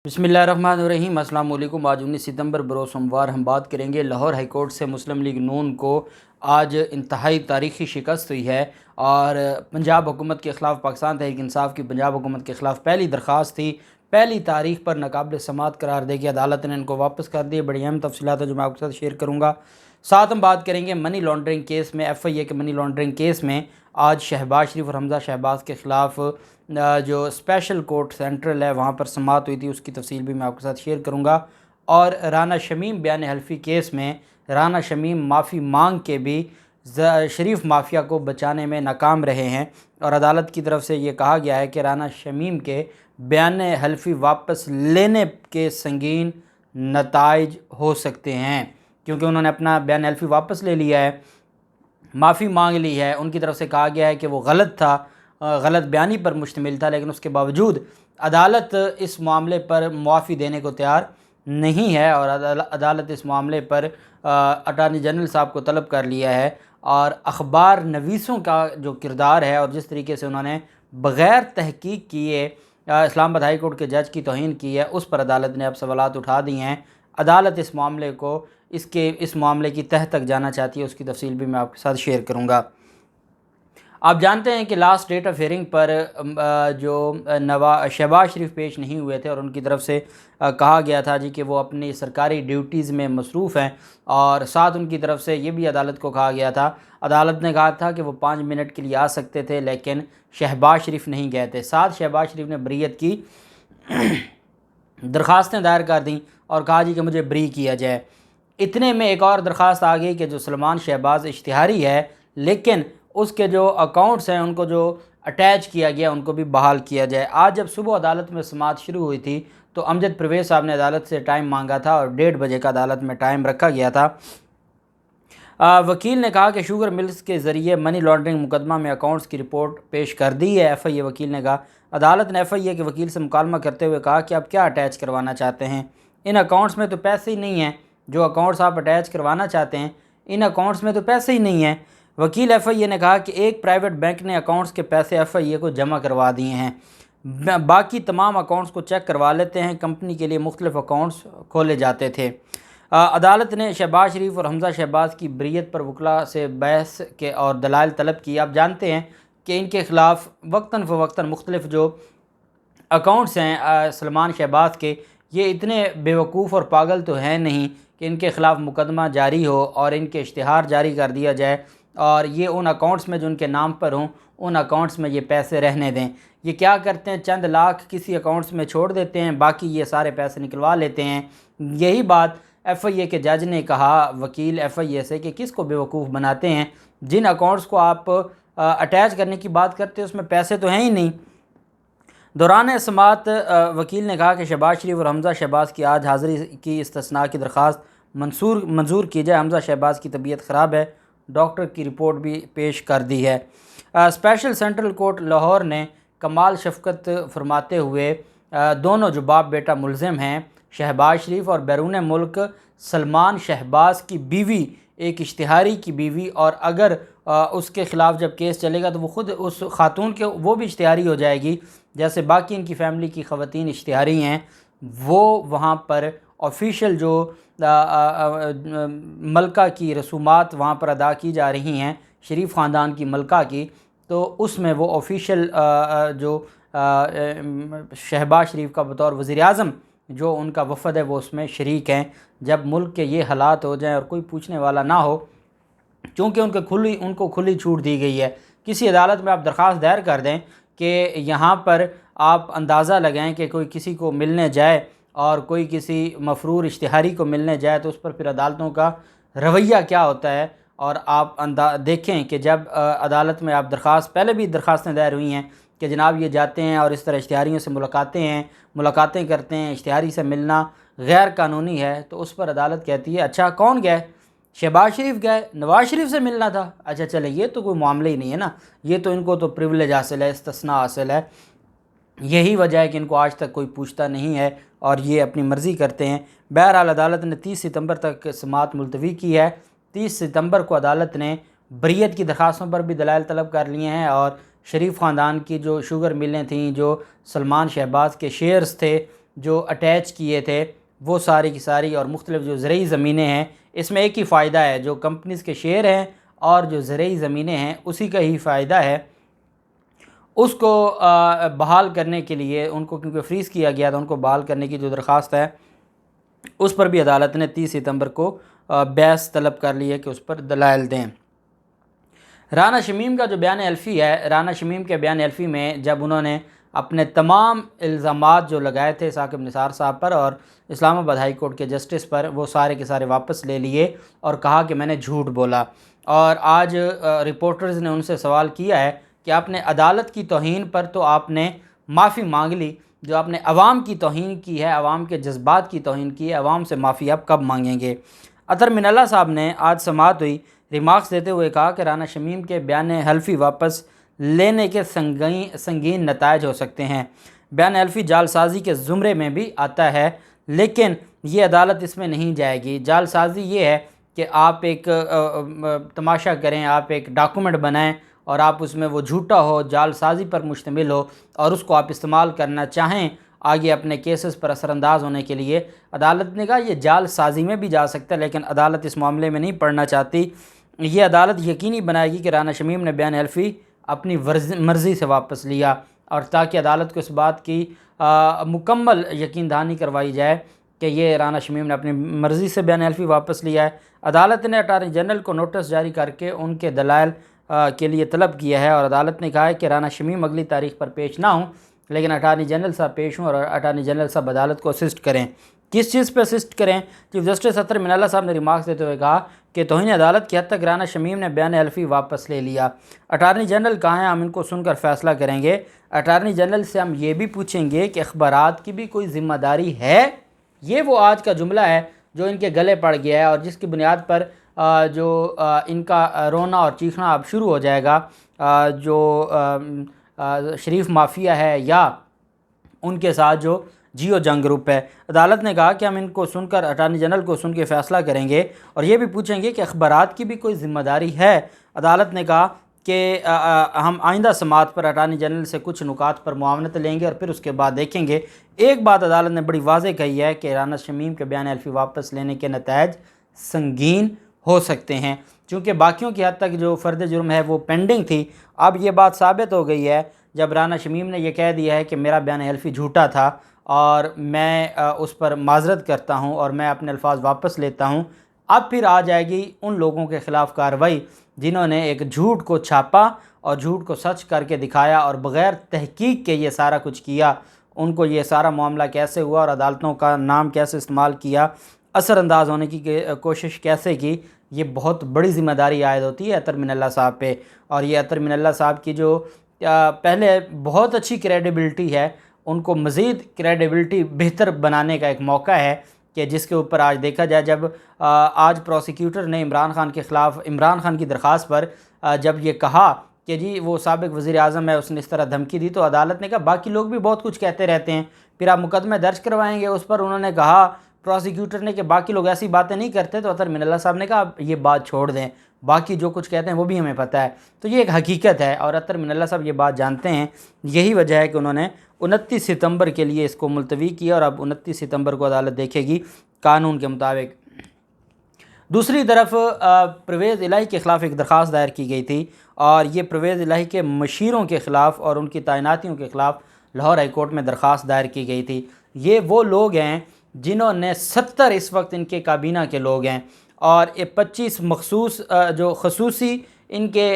बिस्मिल्लाहिर्रहमानिर्रहीम। अस्सलाम वालेकुम। आज 19 सितंबर बरोज़ सोमवार हम बात करेंगे लाहौर हाई कोर्ट से मुस्लिम लीग नून को आज इंतहाई तारीख़ी शिकस्त हुई है और पंजाब हुकूमत के ख़िलाफ़ पाकिस्तान तहरीक इंसाफ की पंजाब हुकूमत के ख़िलाफ़ पहली दरख्वास्त थी, पहली तारीख पर नाकाबिल समात करार देगी अदालत ने इनको वापस कर दिए। बड़ी अहम तफसीलात है जो मैं आपके साथ शेयर करूँगा। साथ हम बात करेंगे मनी लॉन्ड्रिंग केस में, FIA के मनी लॉन्ड्रिंग केस में आज शहबाज शरीफ और हमज़ा शहबाज के ख़िलाफ़ जो स्पेशल कोर्ट सेंट्रल है वहाँ पर समात हुई थी, उसकी तफसील भी मैं आपके साथ शेयर करूँगा। और राना शमीम बयान हल्फी केस में राना शमीम माफ़ी मांग के भी शरीफ माफिया को बचाने में नाकाम रहे हैं और अदालत की तरफ से ये कहा गया है कि राना शमीम के बयान हल्फी वापस लेने के संगीन नताइज हो सकते हैं, क्योंकि उन्होंने अपना बयान हल्फी वापस ले लिया है, माफ़ी मांग ली है। उनकी तरफ से कहा गया है कि वो गलत था, गलत बयानी पर मुश्तमिल था, लेकिन उसके बावजूद अदालत इस मामले पर मुआफ़ी देने को तैयार नहीं है और अदालत इस मामले पर अटॉर्नी जनरल साहब को तलब कर लिया है। और अखबार नवीसों का जो किरदार है और जिस तरीके से उन्होंने बग़ैर तहकीक किए इस्लामाबाद हाई कोर्ट के जज की तौहीन की है, उस पर अदालत ने अब सवालात उठा दिए हैं। अदालत इस मामले को इस मामले की तह तक जाना चाहती है, उसकी तफसील भी मैं आपके साथ शेयर करूँगा। आप जानते हैं कि लास्ट डेट ऑफ हियरिंग पर जो शहबाज शरीफ पेश नहीं हुए थे और उनकी तरफ से कहा गया था जी कि वो अपनी सरकारी ड्यूटीज़ में मसरूफ़ हैं, और साथ उनकी तरफ से ये भी अदालत को कहा गया था, अदालत ने कहा था कि वो 5 मिनट के लिए आ सकते थे, लेकिन शहबाज शरीफ नहीं गए थे। साथ शहबाज शरीफ ने बरीयत की दरख्वास्तें दायर कर दी और कहा जी कि मुझे बरी किया जाए। इतने में एक और दरख्वास्त आ गई कि जो सलमान शहबाज इश्तिहारी है, लेकिन उसके जो अकाउंट्स हैं उनको जो अटैच किया गया उनको भी बहाल किया जाए। आज जब सुबह अदालत में समात शुरू हुई थी तो अमजद परवेज़ साहब ने अदालत से टाइम मांगा था और 1:30 बजे का अदालत में टाइम रखा गया था। वकील ने कहा कि शुगर मिल्स के ज़रिए मनी लॉन्ड्रिंग मुकदमा में अकाउंट्स की रिपोर्ट पेश कर दी है। FIA वकील ने कहा। अदालत ने FIA के वकील से मुकालमा करते हुए कहा कि आप क्या अटैच करवाना चाहते हैं, इन अकाउंट्स में तो पैसे ही नहीं हैं, जो अकाउंट्स आप अटैच करवाना चाहते हैं इन अकाउंट्स में तो पैसे ही नहीं हैं। वकील FIA ने कहा कि एक प्राइवेट बैंक ने अकाउंट्स के पैसे FIA को जमा करवा दिए हैं, बाकी तमाम अकाउंट्स को चेक करवा लेते हैं, कंपनी के लिए मुख्तलिफ अकाउंट्स खोले जाते थे। अदालत ने शहबाज शरीफ और हमज़ा शहबाज की बरीयत पर वकला से बहस के और दलाइल तलब की। आप जानते हैं कि इनके ख़िलाफ़ वक्तन फ़वक्तन मुख्तलिफ जो अकाउंट्स हैं सलमान शहबाज के, ये इतने बेवकूफ़ और पागल तो हैं नहीं कि इनके ख़िलाफ़ मुकदमा जारी हो और इनके इश्तिहार जारी कर दिया जाए और ये उन अकाउंट्स में जो उनके नाम पर हों उन अकाउंट्स में ये पैसे रहने दें। ये क्या करते हैं, चंद लाख किसी अकाउंट्स में छोड़ देते हैं, बाकी ये सारे पैसे निकलवा लेते हैं। यही बात FIA के जज ने कहा वकील FIA से कि किसको बेवकूफ़ बनाते हैं, जिन अकाउंट्स को आप अटैच करने की बात करते हैं उसमें पैसे तो हैं ही नहीं। दौरान समात वकील ने कहा कि शहबाज शरीफ और हमज़ा शहबाज की आज हाज़िरी की इस्तिस्ना की दरख्वास्त मंजूर की जाए। हमज़ा शहबाज की तबीयत ख़राब है, डॉक्टर की रिपोर्ट भी पेश कर दी है। स्पेशल सेंट्रल कोर्ट लाहौर ने कमाल शफकत फरमाते हुए दोनों जो बाप बेटा मुलज़िम हैं शहबाज शरीफ और बैरून मुल्क सलमान शहबाज की बीवी, एक इश्तिहारी की बीवी, और अगर उसके ख़िलाफ़ जब केस चलेगा तो वो ख़ुद उस खातून के वो भी इश्तिहारी हो जाएगी, जैसे बाकी इनकी फ़ैमिली की ख़वातीन इश्तिहारी हैं, वो वहाँ पर ऑफिशियल जो मलका की रसूमात वहाँ पर अदा की जा रही हैं शरीफ ख़ानदान की मलका की, तो उसमें वो ऑफिशियल जो शहबाज शरीफ का बतौर वज़ीर-ए-आज़म जो उनका वफ़द है वो उसमें शरीक हैं। जब मुल्क के ये हालात हो जाएं और कोई पूछने वाला ना हो, चूँकि उनको खुली छूट दी गई है, किसी अदालत में आप दरख्वास्त दायर कर दें कि यहाँ पर आप अंदाज़ा लगाएं कि कोई किसी को मिलने जाए और कोई किसी मफरूर इश्तिहारी को मिलने जाए तो उस पर फिर अदालतों का रवैया क्या होता है। और आप देखें कि जब अदालत में आप दरख्वास्त, पहले भी दरख्वास्तें दायर हुई हैं कि जनाब ये जाते हैं और इस तरह इश्तिहारियों से मुलाकातें करते हैं, इश्तिहारी से मिलना गैर कानूनी है, तो उस पर अदालत कहती है अच्छा कौन गए, शहबाज शरीफ गए, नवाज़ शरीफ से मिलना था, अच्छा चले ये तो कोई मामला ही नहीं है ना, ये तो इनको तो प्रिविलेज हासिल है, इस्तिस्ना हासिल है। यही वजह है कि इनको आज तक कोई पूछता नहीं है और ये अपनी मर्ज़ी करते हैं। बहरहाल अदालत ने 30 सितंबर तक समात मुलतवी की है। 30 सितंबर को अदालत ने बरीयत की दरख्वास्तों पर भी दलाइल तलब कर लिए हैं और शरीफ ख़ानदान की जो शुगर मिलें थी, जो सलमान शहबाज के शेयर्स थे, जो अटैच किए थे वो सारी की सारी, और मुख्तलिफ़ जो ज़रूरी ज़मीनें हैं, इसमें एक ही फ़ायदा है, जो कंपनीज़ के शेयर हैं और जो ज़रूरी ज़मीनें हैं उसी का ही फ़ायदा है। उसको बहाल करने के लिए उनको, क्योंकि फ्रीज़ किया गया था, उनको बहाल करने की जो दरख्वास्त है उस पर भी अदालत ने 30 सितंबर को बहस तलब कर ली है कि उस पर दलाइल दें। राना शमीम का जो बयान एल्फ़ी है, राना शमीम के बयान एल्फ़ी में जब उन्होंने अपने तमाम इल्ज़ामात जो लगाए थे साकिब निसार साहब पर और इस्लामाबाद हाई कोर्ट के जस्टिस पर, वो सारे के सारे वापस ले लिए और कहा कि मैंने झूठ बोला। और आज रिपोर्टर्स ने उनसे सवाल किया है कि आपने अदालत की तौहीन पर तो आपने माफ़ी मांग ली, जो आपने अवाम की तौहीन की है, अवाम के जज्बात की तौहीन की है, अवाम से माफ़ी आप कब मांगेंगे। अतर मिनल्ला साहब ने आज समाअत हुई, रिमार्क्स देते हुए कहा कि राना शमीम के बयान हल्फी वापस लेने के संगीन नतायज हो सकते हैं। बयान हल्फी जालसाजी के ज़ुमरे में भी आता है, लेकिन ये अदालत इसमें नहीं जाएगी। जालसाजी ये है कि आप एक तमाशा करें, आप एक डॉक्यूमेंट बनाएं और आप उसमें वो झूठा हो, जालसाजी पर मुश्तमिल हो और उसको आप इस्तेमाल करना चाहें आगे अपने केसेस पर असरअंदाज होने के लिए। अदालत ने कहा ये जालसाजी में भी जा सकता है, लेकिन अदालत इस मामले में नहीं पढ़ना चाहती। ये अदालत यकीनी बनाएगी कि राना शमीम ने बयान हल्फी अपनी मर्ज़ी से वापस लिया, और ताकि अदालत को इस बात की मुकम्मल यकीन दहानी करवाई जाए कि ये राना शमीम ने अपनी मर्ज़ी से बयान हल्फी वापस लिया है। अदालत ने अटॉर्नी जनरल को नोटिस जारी करके उनके दलाइल के लिए तलब किया है, और अदालत ने कहा है कि राना शमीम अगली तारीख पर पेश ना हों, लेकिन अटॉर्नी जनरल साहब पेश हों और अटॉर्नी जनरल साहब अदालत को असिस्ट करें। किस चीज़ पर असिस्ट करें? चीफ जस्टिस अतर मिनल्ला साहब ने रिमार्क्स देते हुए कहा कि तौहीन अदालत की हद तक राना शमीम ने बयान हल्फी वापस ले लिया। अटॉर्नी जनरल कहाँ हैं, हम इनको सुनकर फ़ैसला करेंगे। अटॉर्नी जनरल से हम ये भी पूछेंगे कि अखबारात की भी कोई ज़िम्मेदारी है। ये वो आज का जुमला है जो इनके गले पड़ गया है और जिसकी बुनियाद पर इनका रोना और चीखना अब शुरू हो जाएगा। शरीफ माफिया है या उनके साथ जो जियो जंग ग्रुप है। अदालत ने कहा कि हम इनको सुनकर, अटॉर्नी जनरल को सुन के फ़ैसला करेंगे और ये भी पूछेंगे कि अखबारात की भी कोई ज़िम्मेदारी है। अदालत ने कहा कि हम आइंदा समाअत पर अटॉर्नी जनरल से कुछ नुकात पर मुआवनत लेंगे और फिर उसके बाद देखेंगे। एक बात अदालत ने बड़ी वाज़ेह कही है कि राना शमीम के बयान हल्फी वापस लेने के नतायज संगीन हो सकते हैं, चूँकि बाकियों की हद तक जो फ़र्द जुर्म है वो पेंडिंग थी। अब ये बात साबित हो गई है जब राना शमीम ने यह कह दिया है कि मेरा बयान हल्फी झूठा था और मैं उस पर माजरत करता हूं और मैं अपने अल्फाज वापस लेता हूं। अब फिर आ जाएगी उन लोगों के ख़िलाफ़ कार्रवाई जिन्होंने एक झूठ को छापा और झूठ को सच करके दिखाया और बग़ैर तहकीक के ये सारा कुछ किया। उनको ये सारा मामला कैसे हुआ और अदालतों का नाम कैसे इस्तेमाल किया, असरअंदाज होने की कोशिश कैसे की, ये बहुत बड़ी ज़िम्मेदारी आयद होती है अतर मिनल्ला साहब पे। और ये अतर मिनल्ला साहब की जो पहले बहुत अच्छी क्रेडिबिलिटी है, उनको मज़ीद क्रेडिबिलिटी बेहतर बनाने का एक मौका है कि जिसके ऊपर आज देखा जाए, जब आज प्रोसिक्यूटर ने इमरान खान के ख़िलाफ़, इमरान खान की दरख्वास्त पर जब ये कहा कि जी वो साबिक़ वज़ीर आज़म है, उसने इस तरह धमकी दी, तो अदालत ने कहा बाकी लोग भी बहुत कुछ कहते रहते हैं, फिर आप मुकदमे दर्ज करवाएंगे उस पर। उन्होंने कहा प्रोसिक्यूटर ने कि बाकी लोग ऐसी बातें नहीं करते, तो अतर मिनल्ला साहब ने कहा ये बात छोड़ दें, बाकी जो कुछ कहते हैं वो भी हमें पता है। तो ये एक हकीकत है और अतर मिनल्ला साहब ये बात जानते हैं। यही वजह है कि उन्होंने 29 सितंबर के लिए इसको मुलतवी किया और अब 29 सितंबर को अदालत देखेगी कानून के मुताबिक। दूसरी तरफ परवेज़ इलाही के ख़िलाफ़ एक दरख्वास्त दायर की गई थी और ये परवेज़ इलाही के मशीरों के ख़िलाफ़ और उनकी तैनातियों के ख़िलाफ़ लाहौर हाई कोर्ट में दरख्वास्त दायर की गई थी। ये वो लोग हैं जिन्होंने 70 इस वक्त इनके काबीना के लोग हैं और ये 25 मखसूस जो खसूसी इनके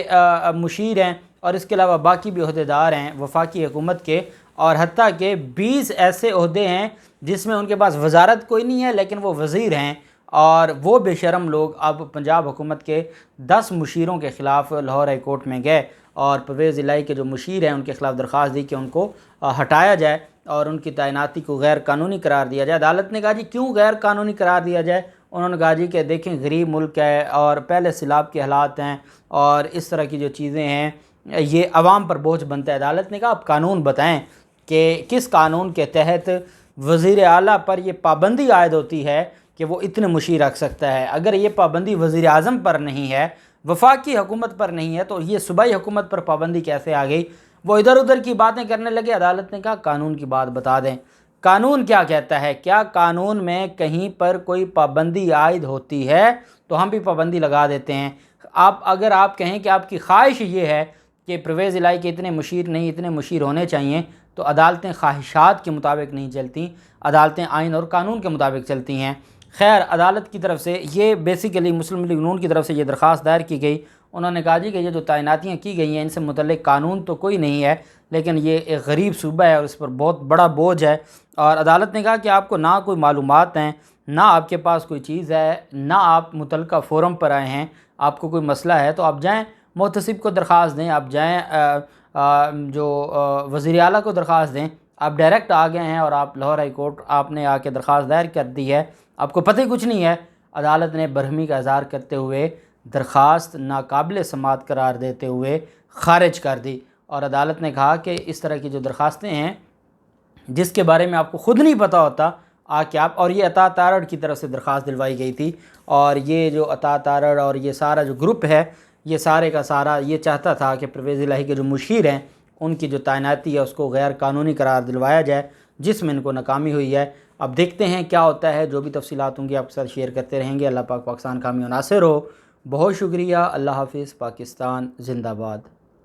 मुशीर हैं और इसके अलावा बाकी भी अहदेदार हैं वफाकी हुकूमत के, और हत्ता के 20 ऐसे अहदे हैं जिसमें उनके पास वजारत कोई नहीं है लेकिन वो वज़ीर हैं। और वो बेशरम लोग अब पंजाब हुकूमत के 10 मुशीरों के ख़िलाफ़ लाहौर हाई कोर्ट में गए और परवेज़ इलाही के जो मुशीर हैं उनके ख़िलाफ़ दरख्वास्त दी कि उनको हटाया जाए और उनकी तैनाती को गैर कानूनी करार दिया जाए। अदालत ने कहा जी क्यों गैर कानूनी करार दिया जाए? उन्होंने कहा जी कि देखें गरीब मुल्क है और पहले सैलाब के हालात हैं और इस तरह की जो चीज़ें हैं ये आवाम पर बोझ बनता है। अदालत ने कहा आप कानून बताएं कि किस कानून के तहत वज़ीर आला पर यह पाबंदी आयद होती है कि वो इतने मुशीर रख सकता है। अगर ये पाबंदी वज़ीर आज़म पर नहीं है, वफाकी हुकूमत पर नहीं है, तो ये सूबाई हुकूमत पर पाबंदी कैसे आ गई? वो इधर उधर की बातें करने लगे। अदालत ने कहा कानून की बात बता दें। कानून क्या कहता है, क्या कानून में कहीं पर कोई पाबंदी आयद होती है तो हम भी पाबंदी लगा देते हैं। अगर आप कहें कि आपकी ख्वाहिश ये है कि परवेज़ इलाही के इतने मुशीर नहीं, इतने मुशीर होने चाहिए, तो अदालतें ख्वाहिशात के मुताबिक नहीं चलती, अदालतें आइन और कानून के मुताबिक चलती हैं। खैर, अदालत की तरफ से ये बेसिकली मुस्लिम लीग नून की तरफ से ये दरख्वास्त दायर की गई। उन्होंने कहा जी कि ये जो तैनातियाँ की गई हैं इनसे मुतल्लिक़ कानून तो कोई नहीं है, लेकिन ये एक गरीब सूबा है और इस पर बहुत बड़ा बोझ है। और अदालत ने कहा कि आपको ना कोई मालूमात हैं, ना आपके पास कोई चीज़ है, ना आप मुतल्लिक़ा फ़ोरम पर आए हैं, आपको कोई मसला है तो आप जाएँ मोहतसिब को दरख्वास्त दें, आप जाएँ जो वज़ीर आला को दरख्वास्त दें। आप डायरेक्ट आ गए हैं और आप लाहौर हाई कोर्ट आपने आके दरख्वास्त दायर कर दी है, आपको पता ही कुछ नहीं है। अदालत ने बरहमी का इज़हार करते हुए दरख्वास्त नाकाबिल समाअत करार देते हुए ख़ारिज कर दी। और अदालत ने कहा कि इस तरह की जो दरख्वास्तें हैं जिसके बारे में आपको ख़ुद नहीं पता होता आके आप, और ये अता तारड़ की तरफ से दरख्वास्त दिलवाई गई थी, और ये जो अता तारड़ और ये सारा जो ग्रुप है ये सारे का सारा ये चाहता था कि परवेज़ इलाही के जो मुशीर हैं उनकी जो तैनाती है उसको गैर कानूनी करार दिलवाया जाए, जिसमें इनको नाकामी हुई है। अब देखते हैं क्या होता है, जो भी तफसीलात होंगी आपके साथ शेयर करते रहेंगे। अल्लाह पाक पाकिस्तान कामी और नासिर हो। बहुत शुक्रिया। अल्लाह हाफ़िज़। पाकिस्तान ज़िंदाबाद।